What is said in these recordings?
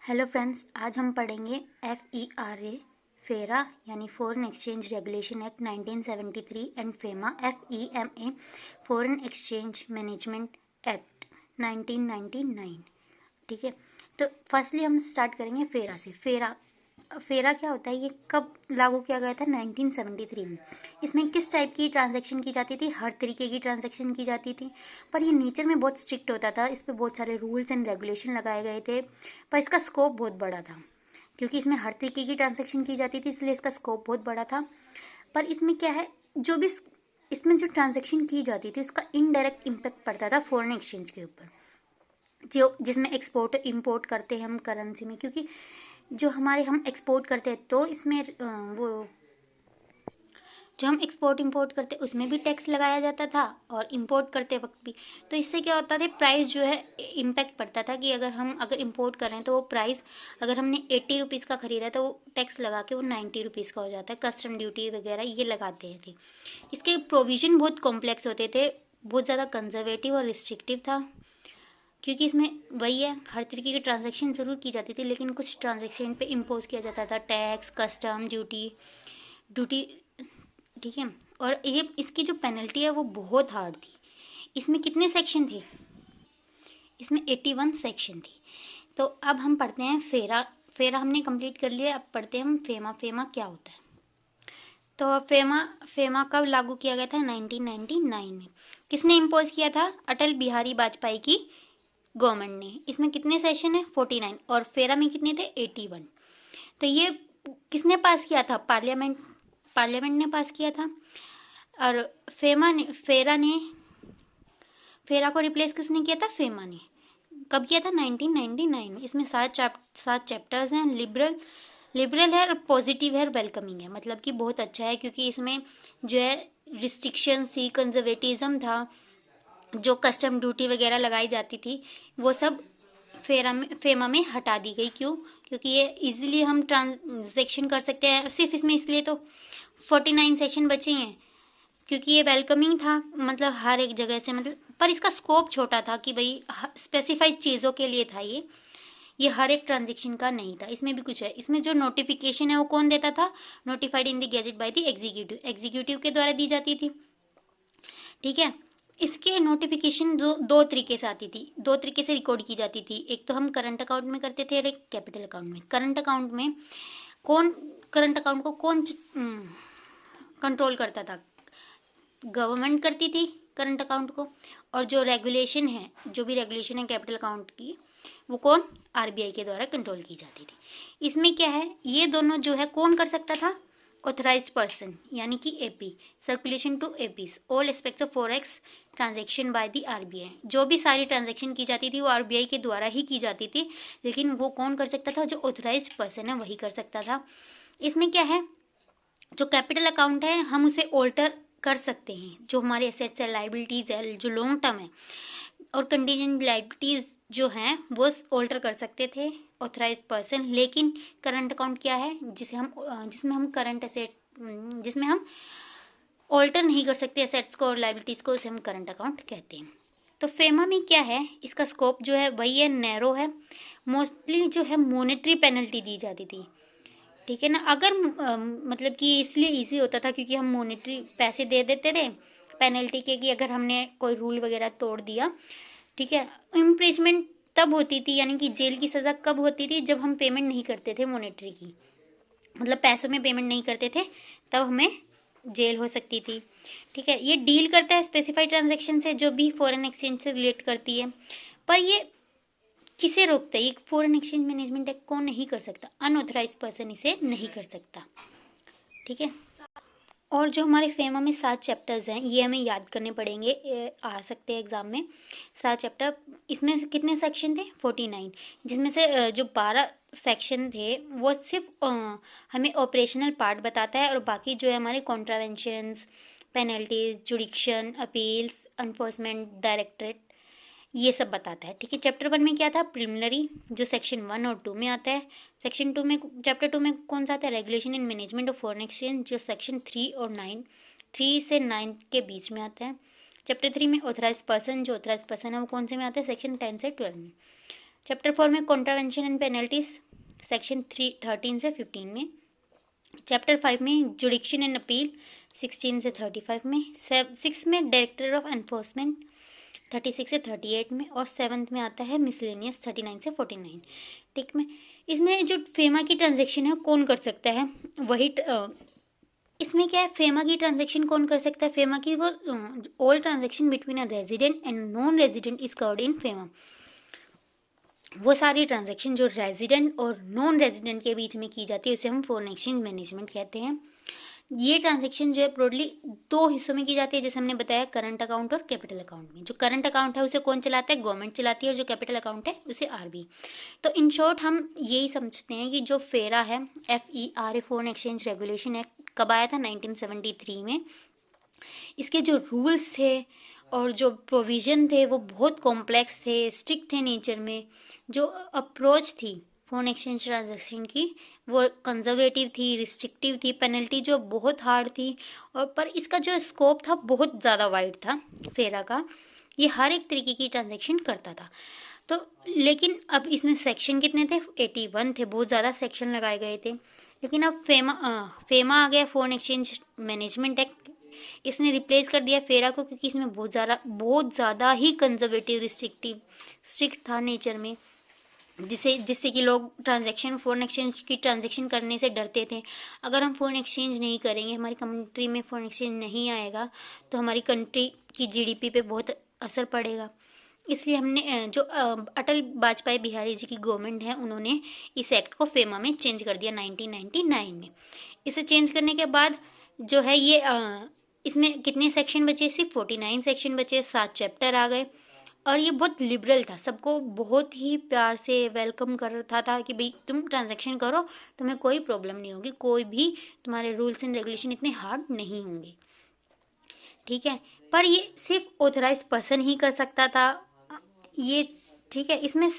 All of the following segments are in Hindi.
हेलो फ्रेंड्स, आज हम पढ़ेंगे FERA फेरा यानी foreign exchange regulation act 1973 and FEMA FEMA foreign exchange management act 1999। ठीक है, तो फर्स्टली हम स्टार्ट करेंगे फेरा से। फेरा क्या होता है, ये कब लागू किया गया था? 1973 में। इसमें किस टाइप की ट्रांजैक्शन की जाती थी? हर तरीके की ट्रांजैक्शन की जाती थी, पर ये नेचर में बहुत स्ट्रिक्ट होता था। इस पर बहुत सारे रूल्स एंड रेगुलेशन लगाए गए थे, पर इसका स्कोप बहुत बड़ा था। क्योंकि इसमें हर तरीके की ट्रांजैक्शन की जाती थी, इसलिए इसका स्कोप बहुत बड़ा था। पर इसमें क्या है, जो भी इसमें जो ट्रांजैक्शन की जाती थी उसका इनडायरेक्ट इम्पैक्ट पड़ता था फॉरेन एक्सचेंज के ऊपर, जो जिसमें एक्सपोर्ट इंपोर्ट करते हैं हम करेंसी में। क्योंकि जो हमारे हम एक्सपोर्ट करते हैं तो इसमें वो जो हम एक्सपोर्ट इंपोर्ट करते उसमें भी टैक्स लगाया जाता था, और इंपोर्ट करते वक्त भी। तो इससे क्या होता था, प्राइस जो है इम्पैक्ट पड़ता था कि अगर इंपोर्ट कर रहे हैं तो वो प्राइस अगर हमने 80 रुपीज़ का खरीदा तो वो टैक्स लगा के वो 90 रुपीज़ का हो जाता है। कस्टम ड्यूटी वगैरह ये लगाते थे। इसके प्रोविज़न बहुत कॉम्प्लेक्स होते थे, बहुत ज़्यादा कंजर्वेटिव और रिस्ट्रिक्टिव था। क्योंकि इसमें वही है, हर तरीके की ट्रांजैक्शन ज़रूर की जाती थी, लेकिन कुछ ट्रांजैक्शन पे इम्पोज किया जाता था टैक्स, कस्टम ड्यूटी। ठीक है, और ये इसकी जो पेनल्टी है वो बहुत हार्ड थी। इसमें कितने सेक्शन थे? इसमें 81 सेक्शन थी। तो अब हम पढ़ते हैं फेरा। फेरा हमने कंप्लीट कर लिया, अब पढ़ते हैं हम फेमा। फेमा क्या होता है? तो फेमा कब लागू किया गया था? 1999 में। किसने इम्पोज किया था? अटल बिहारी वाजपेयी की गवर्नमेंट ने। इसमें कितने सेशन है? 49। और फेरा में कितने थे? 81। तो ये किसने पास किया था? पार्लियामेंट ने पास किया था। और फेरा को रिप्लेस किसने किया था? फेमा ने। कब किया था? 1999 में। इसमें सात चैप्टर्स हैं। लिबरल है और पॉजिटिव है और वेलकमिंग है, मतलब कि बहुत अच्छा है। क्योंकि इसमें जो है रिस्ट्रिक्शन सी, कंजर्वेटिज्म था, जो कस्टम ड्यूटी वगैरह लगाई जाती थी वो सब फेमा में हटा दी गई। क्यों? क्योंकि ये इजीली हम ट्रांजेक्शन कर सकते हैं। सिर्फ इसमें इसलिए तो 49 सेशन बचे हैं क्योंकि ये वेलकमिंग था, मतलब हर एक जगह से, मतलब पर इसका स्कोप छोटा था कि भाई स्पेसिफाइड चीज़ों के लिए था ये हर एक ट्रांजेक्शन का नहीं था। इसमें भी कुछ है। इसमें जो नोटिफिकेशन है वो कौन देता था? Notified in the gadget by the executive के द्वारा दी जाती थी। ठीक है, इसके नोटिफिकेशन दो तरीके से आती थी, दो तरीके से रिकॉर्ड की जाती थी। एक तो हम करंट अकाउंट में करते थे और एक कैपिटल अकाउंट में। करंट अकाउंट को कौन कंट्रोल करता था? गवर्नमेंट करती थी करंट अकाउंट को। और जो भी रेगुलेशन है कैपिटल अकाउंट की, वो कौन? RBI के द्वारा कंट्रोल की जाती थी। इसमें क्या है, ये दोनों जो है कौन कर सकता था? ऑथराइज्ड पर्सन, यानी कि AP। Circulation to APs all aspects of forex transaction by the RBI। जो भी सारी ट्रांजैक्शन की जाती थी वो RBI के द्वारा ही की जाती थी, लेकिन वो कौन कर सकता था? जो ऑथराइज्ड पर्सन है वही कर सकता था। इसमें क्या है, जो कैपिटल अकाउंट है हम उसे ऑल्टर कर सकते हैं। जो हमारे एसेट्स है, लाइबिलिटीज़ है, जो लॉन्ग टर्म है, और कंटीजेंट लाइबिलिटीज़ जो हैं वो ऑल्टर कर सकते थे ऑथराइज्ड पर्सन। लेकिन करंट अकाउंट क्या है, जिसमें हम करंट एसेट्स, जिसमें हम ऑल्टर नहीं कर सकते एसेट्स को और लाइबिलिटीज़ को, उसे हम करंट अकाउंट कहते हैं। तो फेमा में क्या है, इसका स्कोप जो है वही है, नैरो है। मोस्टली जो है मॉनेटरी पेनल्टी दी जाती थी। ठीक है ना, अगर मतलब कि इसलिए इजी होता था क्योंकि हम मॉनेटरी पैसे दे देते थे पेनल्टी के, कि अगर हमने कोई रूल वगैरह तोड़ दिया। ठीक है, इम्प्रिजमेंट तब होती थी, यानी कि जेल की सज़ा कब होती थी? जब हम पेमेंट नहीं करते थे मॉनेटरी की, मतलब पैसों में पेमेंट नहीं करते थे, तब हमें जेल हो सकती थी। ठीक है, ये डील करता है स्पेसिफाइड ट्रांजैक्शन से, जो भी फॉरेन एक्सचेंज से रिलेट करती है। पर ये किसे रोकता है? ये फॉरेन एक्सचेंज मैनेजमेंट एक्ट को नहीं कर सकता, अनऑथराइज पर्सन इसे नहीं कर सकता। ठीक है, और जो हमारे फेमा में 7 चैप्टर्स हैं ये हमें याद करने पड़ेंगे, आ सकते हैं एग्जाम में। 7 चैप्टर, इसमें कितने सेक्शन थे? 49, जिसमें से जो 12 सेक्शन थे वो सिर्फ हमें ऑपरेशनल पार्ट बताता है, और बाकी जो है हमारे contraventions, penalties, adjudication, appeals, enforcement directorate, ये सब बताता है। ठीक है, चैप्टर 1 में क्या था? प्रिलिमिनरी, जो सेक्शन 1 और 2 में आता है। सेक्शन 2 में, चैप्टर 2 में कौन सा आता है? Regulation in management of foreign exchange, जो सेक्शन 3 से 9 के बीच में आता है। चैप्टर 3 में ऑथराइज पर्सन, जो ऑथराइज पर्सन है वो कौन से में आता है? सेक्शन 10 से 12 में। चैप्टर 4 में कॉन्ट्रावेंशन एंड पेनल्टीज सेक्शन 13 से 15 में। चैप्टर 5 में जुडिक्शन एंड अपील 16 से 35 में। 6 में डायरेक्टर ऑफ एनफोर्समेंट 36 से 38 में। और 7th में आता है मिसलेनियस 39 से 49। ठीक में, इसमें जो फेमा की ट्रांजेक्शन है कौन कर सकता है, वही इसमें क्या है, फेमा की ट्रांजेक्शन कौन कर सकता है, फेमा की वो all transaction between a resident and non resident is covered in FEMA. वो सारी ट्रांजैक्शन जो रेजिडेंट और नॉन रेजिडेंट के बीच में की जाती है उसे हम फॉरेन एक्सचेंज मैनेजमेंट कहते हैं। ये ट्रांजैक्शन जो है ब्रॉडली 2 हिस्सों में की जाती है, जैसे हमने बताया करंट अकाउंट और कैपिटल अकाउंट में। जो करंट अकाउंट है उसे कौन चलाता है, गवर्नमेंट चलाती है, और जो कैपिटल अकाउंट है उसे आरबी। तो इन शॉर्ट हम यही समझते हैं कि जो फेरा है, FERA foreign exchange regulation act कब आया था, 1973 में। इसके जो रूल्स थे और जो प्रोविज़न थे वो बहुत कॉम्प्लेक्स थे, स्ट्रिक्ट थे नेचर में। जो अप्रोच थी फॉरेन एक्सचेंज ट्रांजैक्शन की वो कंजर्वेटिव थी, रिस्ट्रिक्टिव थी, पेनल्टी जो बहुत हार्ड थी। और पर इसका जो स्कोप था बहुत ज़्यादा वाइड था फेरा का, ये हर एक तरीके की ट्रांजैक्शन करता था। तो लेकिन अब इसमें सेक्शन कितने थे, 81 थे, बहुत ज़्यादा सेक्शन लगाए गए थे। लेकिन अब फेमा आ गया, फॉरेन एक्सचेंज मैनेजमेंट एक्ट, इसने रिप्लेस कर दिया फेरा को, क्योंकि इसमें बहुत ज़्यादा ही कंजर्वेटिव, रिस्ट्रिक्टिव, स्ट्रिक्ट था नेचर में, जिससे कि लोग ट्रांजैक्शन फॉरेन एक्सचेंज की ट्रांजैक्शन करने से डरते थे। अगर हम फॉरेन एक्सचेंज नहीं करेंगे, हमारी कंट्री में फॉरेन एक्सचेंज नहीं आएगा, तो हमारी कंट्री की GDP पे बहुत असर पड़ेगा। इसलिए हमने जो अटल वाजपेयी बिहारी जी की गवर्नमेंट है, उन्होंने इस एक्ट को फेमा में चेंज कर दिया 1999 में। इसे चेंज करने के बाद जो है ये इसमें कितने सेक्शन बचे, सिर्फ 49 सेक्शन बचे, 7 चैप्टर आ गए। और ये बहुत लिबरल था, सबको बहुत ही प्यार से वेलकम करता था कि भाई तुम ट्रांजैक्शन करो, तुम्हें कोई प्रॉब्लम नहीं होगी, कोई भी तुम्हारे रूल्स एंड रेगुलेशन इतने हार्ड नहीं होंगे। ठीक है, पर ये सिर्फ ऑथराइज्ड पर्सन ही कर सकता था ये। ठीक है, इसमें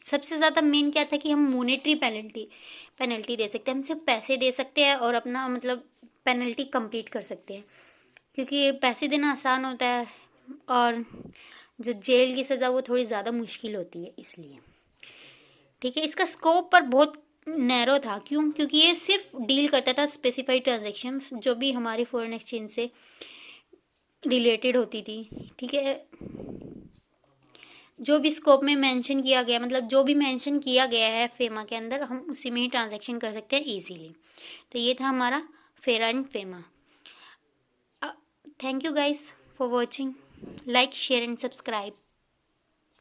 सबसे ज़्यादा मेन क्या था कि हम मॉनेटरी पेनल्टी दे सकते हैं, हम सिर्फ पैसे दे सकते हैं और अपना मतलब पेनल्टी कंप्लीट कर सकते हैं, क्योंकि पैसे देना आसान होता है और जो जेल की सज़ा वो थोड़ी ज़्यादा मुश्किल होती है, इसलिए। ठीक है, इसका स्कोप पर बहुत नैरो था, क्यों, क्योंकि ये सिर्फ डील करता था स्पेसिफाइड ट्रांजैक्शंस जो भी हमारी फॉरेन एक्सचेंज से रिलेटेड होती थी। ठीक है, जो भी स्कोप में मेंशन किया गया, मतलब जो भी मेंशन किया गया है फेमा के अंदर, हम उसी में ही ट्रांजैक्शन कर सकते हैं इजीली। तो ये था हमारा फेरा and FEMA. Thank you guys for watching, like share and subscribe.